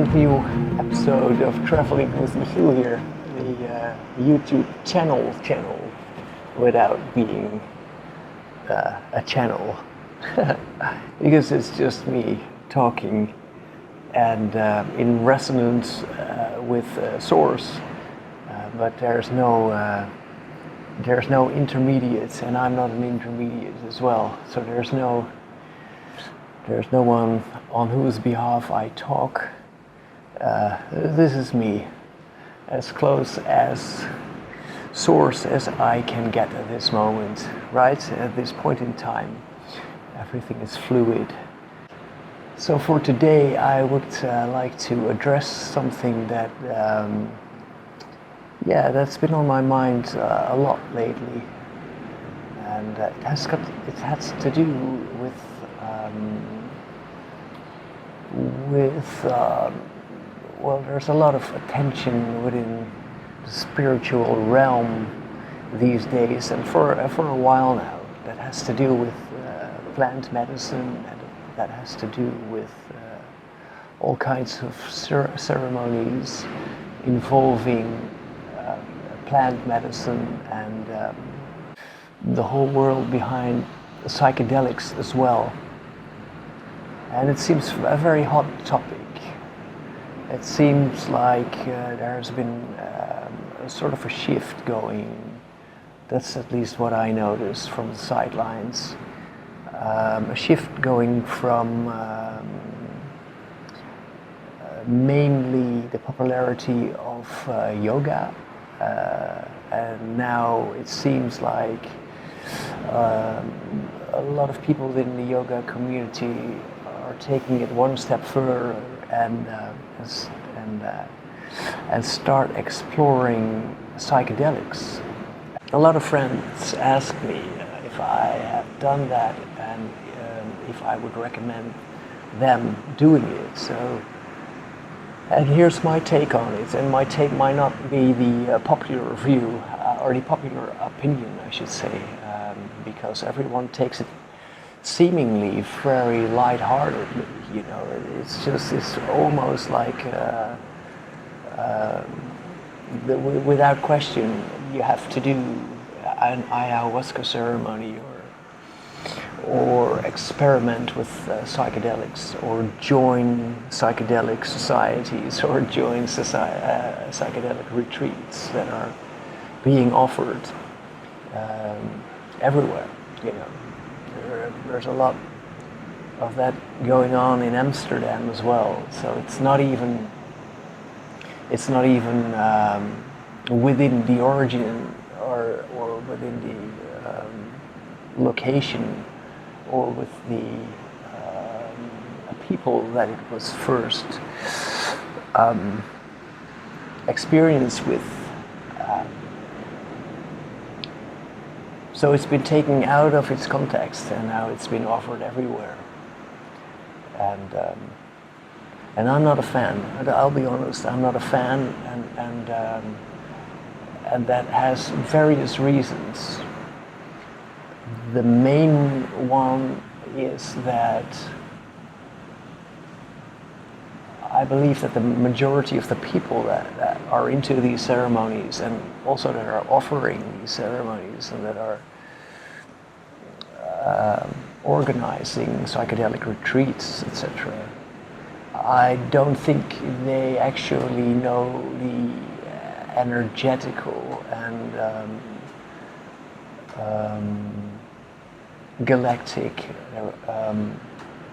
brand new episode of Traveling with Michiel here, the YouTube channel without being a channel, because it's just me talking and in resonance with source, but there's no intermediates, and I'm not an intermediate as well, so there's no one on whose behalf I talk. This is me, as close as source as I can get at this moment, right? At this point in time, everything is fluid. So for today, I would like to address something that, that's been on my mind a lot lately, and it has to do with there's a lot of attention within the spiritual realm these days, and for a while now, that has to do with plant medicine, and that has to do with all kinds of ceremonies involving plant medicine and the whole world behind psychedelics as well. And it seems a very hot topic. It seems like there has been a sort of a shift going. That's at least what I notice from the sidelines. A shift going from mainly the popularity of yoga, and now it seems like a lot of people within the yoga community are taking it one step further and start exploring psychedelics. A lot of friends ask me if I have done that and if I would recommend them doing it. So, and here's my take on it, and my take might not be the popular view or the popular opinion, I should say, because everyone takes it seemingly very lightheartedly. You know, it's almost like without question you have to do an ayahuasca ceremony or experiment with psychedelics, or join psychedelic societies, or join psychedelic retreats that are being offered everywhere. You know, there's a lot of that going on in Amsterdam as well. So it's not even within the origin or within the location or with the people that it was first experienced with. So it's been taken out of its context, and now it's been offered everywhere. And I'm not a fan. I'll be honest. I'm not a fan, and that has various reasons. The main one is that I believe that the majority of the people that are into these ceremonies, and also that are offering these ceremonies, and that are organizing psychedelic retreats, etc., I don't think they actually know the energetical and galactic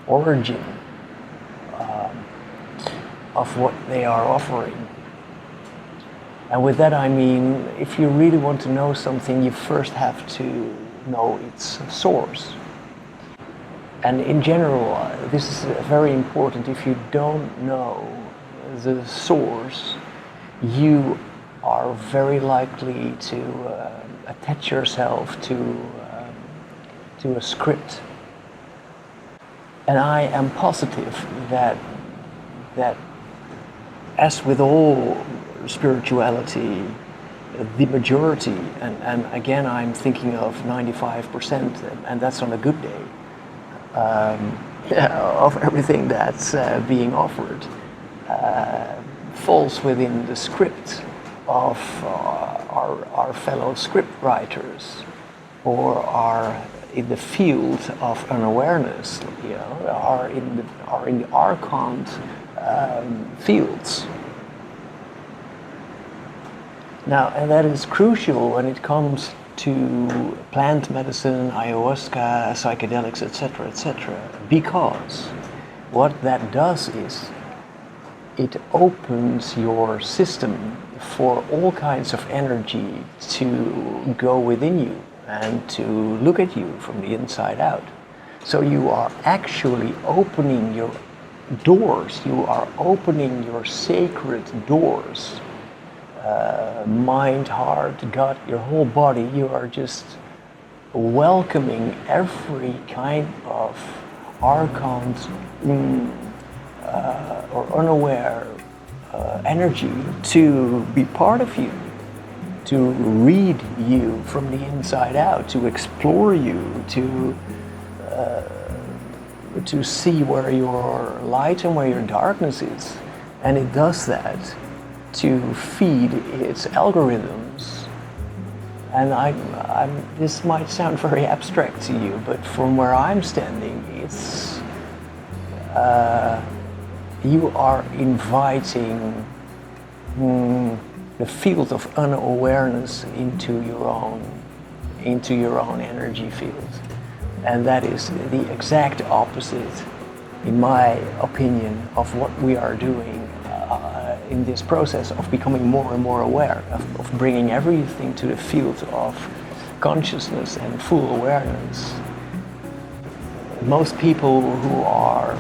origin of what they are offering. And with that I mean, if you really want to know something, you first have to know its source. And in general, this is very important. If you don't know the source, you are very likely to attach yourself to a script. And I am positive that as with all spirituality, the majority, and again I'm thinking of 95%, and that's on a good day, of everything that's being offered, falls within the script of our fellow script writers, or are in the field of unawareness, are in the archon fields. Now, and that is crucial when it comes to plant medicine, ayahuasca, psychedelics, etc., because what that does is it opens your system for all kinds of energy to go within you and to look at you from the inside out. So you are actually opening your doors, you are opening your sacred doors. Mind, heart, gut, your whole body, you are just welcoming every kind of archon or unaware energy to be part of you, to read you from the inside out, to explore you, to see where your light and where your darkness is. And it does that to feed its algorithms. And this might sound very abstract to you, but from where I'm standing, it's you are inviting the field of unawareness into your own energy field, and that is the exact opposite, in my opinion, of what we are doing in this process of becoming more and more aware, of bringing everything to the field of consciousness and full awareness. Most people who are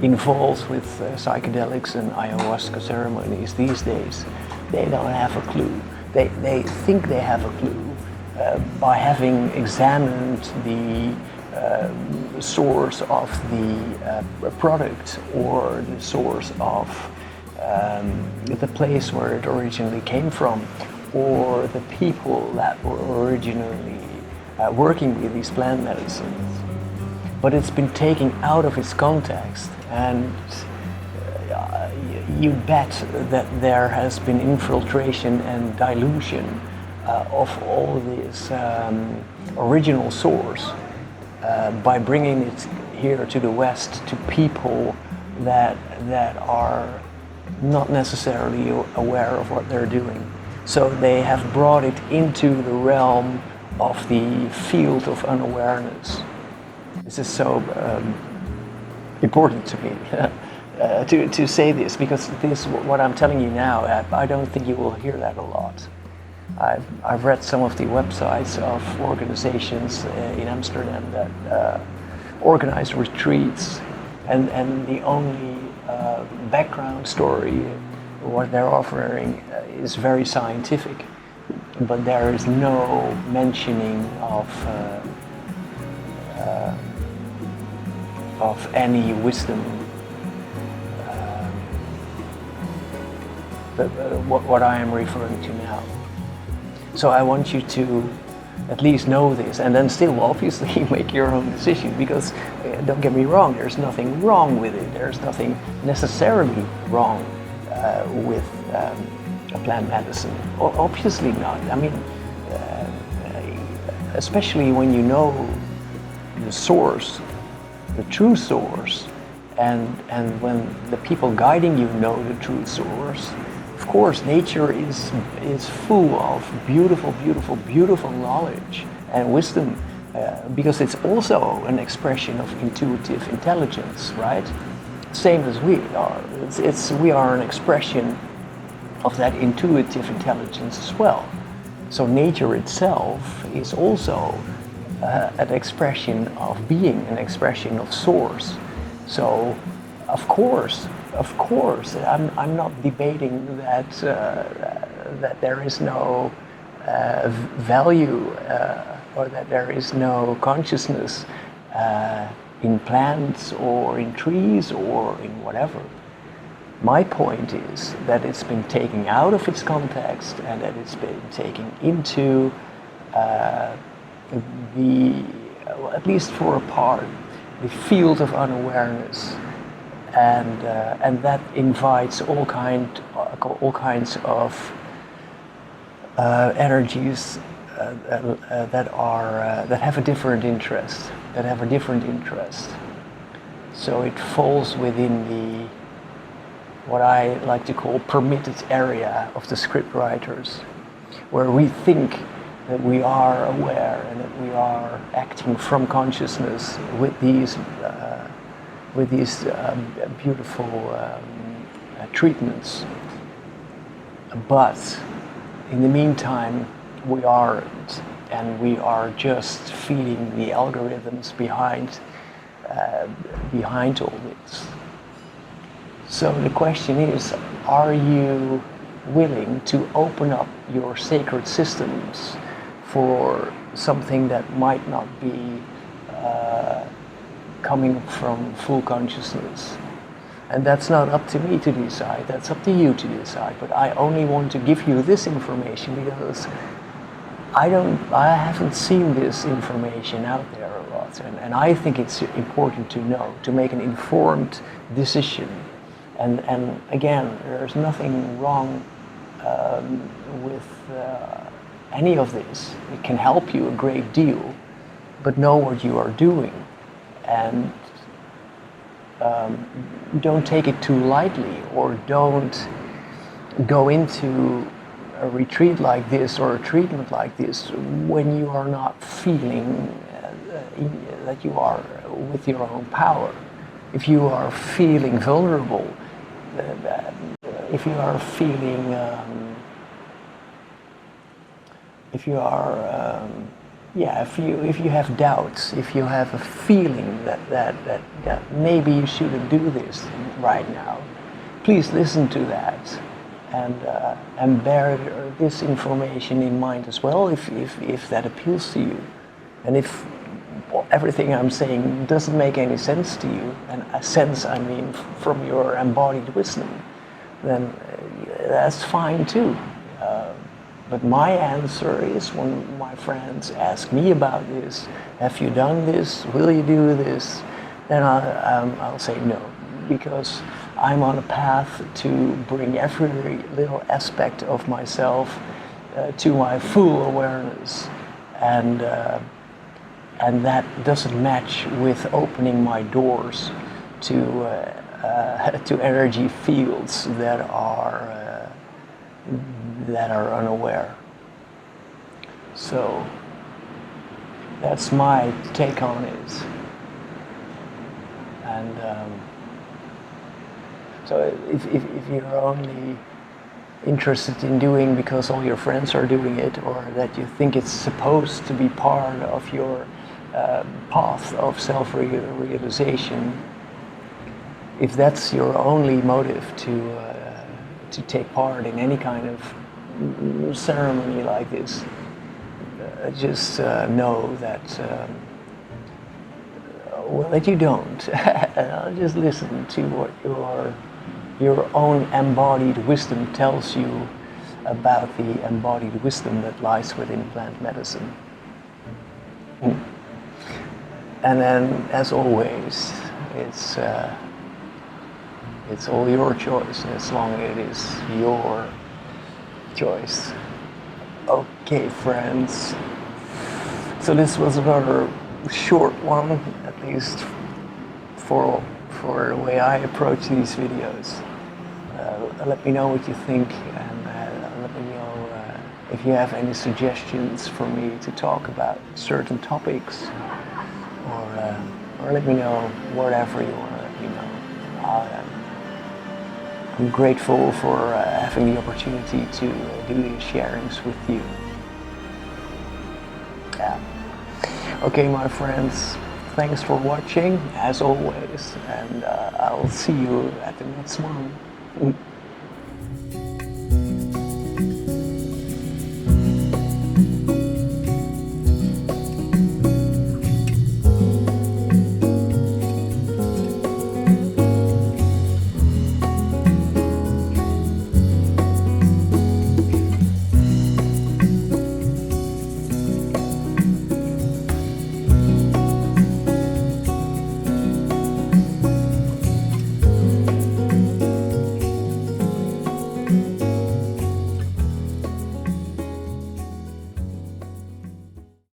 involved with psychedelics and ayahuasca ceremonies these days, they don't have a clue. They think they have a clue by having examined the source of the product, or the source of the place where it originally came from, or the people that were originally working with these plant medicines. But it's been taken out of its context, and you bet that there has been infiltration and dilution of all this original source by bringing it here to the West to people that are not necessarily aware of what they're doing. So they have brought it into the realm of the field of unawareness. This is so important to me to say this, because this, what I'm telling you now, I don't think you will hear that a lot. I've read some of the websites of organizations in Amsterdam that organize retreats, and the only background story, what they're offering, is very scientific, but there is no mentioning of any wisdom. What I am referring to now. So I want you to at least know this, and then still obviously make your own decision, because don't get me wrong, there's nothing wrong with it. There's nothing necessarily wrong with a plant medicine. Obviously not. I mean, especially when you know the source, the true source, and when the people guiding you know the true source. Of course, nature is full of beautiful knowledge and wisdom, because it's also an expression of intuitive intelligence, right? Same as we are. We are an expression of that intuitive intelligence as well. So nature itself is also an expression of being, an expression of source. So, of course, I'm not debating that that there is no value or that there is no consciousness in plants or in trees or in whatever. My point is that it's been taken out of its context, and that it's been taken into at least for a part, the field of unawareness. and that invites all kinds of energies that have a different interest, So it falls within the what I like to call permitted area of the script writers, where we think that we are aware and that we are acting from consciousness with these beautiful treatments. But in the meantime, we aren't, and we are just feeding the algorithms behind all this. So the question is, are you willing to open up your sacred systems for something that might not be coming from full consciousness? And that's not up to me to decide, that's up to you to decide. But I only want to give you this information because I haven't seen this information out there a lot. And I think it's important to know, to make an informed decision. And again, there's nothing wrong with any of this. It can help you a great deal, but know what you are doing. And don't take it too lightly, or don't go into a retreat like this or a treatment like this when you are not feeling that you are with your own power. If you are feeling vulnerable, if you are feeling, if you have doubts, if you have a feeling that maybe you shouldn't do this right now, please listen to that and bear this information in mind as well, if that appeals to you. And if everything I'm saying doesn't make any sense to you, and a sense I mean from your embodied wisdom, then that's fine too. But my answer is, when my friends ask me about this, have you done this, will you do this, then I'll say no, because I'm on a path to bring every little aspect of myself to my full awareness, and that doesn't match with opening my doors to energy fields that are unaware. So that's my take on it. And so if you're only interested in doing because all your friends are doing it, or that you think it's supposed to be part of your path of self-realization, if that's your only motive to take part in any kind of ceremony like this, just know that that you don't. Just listen to what your own embodied wisdom tells you about the embodied wisdom that lies within plant medicine. And then, as always, it's all your choice, as long as it is your choice. Okay, friends. So this was another short one, at least for the way I approach these videos. Let me know what you think, and let me know if you have any suggestions for me to talk about certain topics, or let me know whatever you want to let me know. I'm grateful for having the opportunity to do these sharings with you. Yeah. Okay, my friends, thanks for watching, as always, and I'll see you at the next one.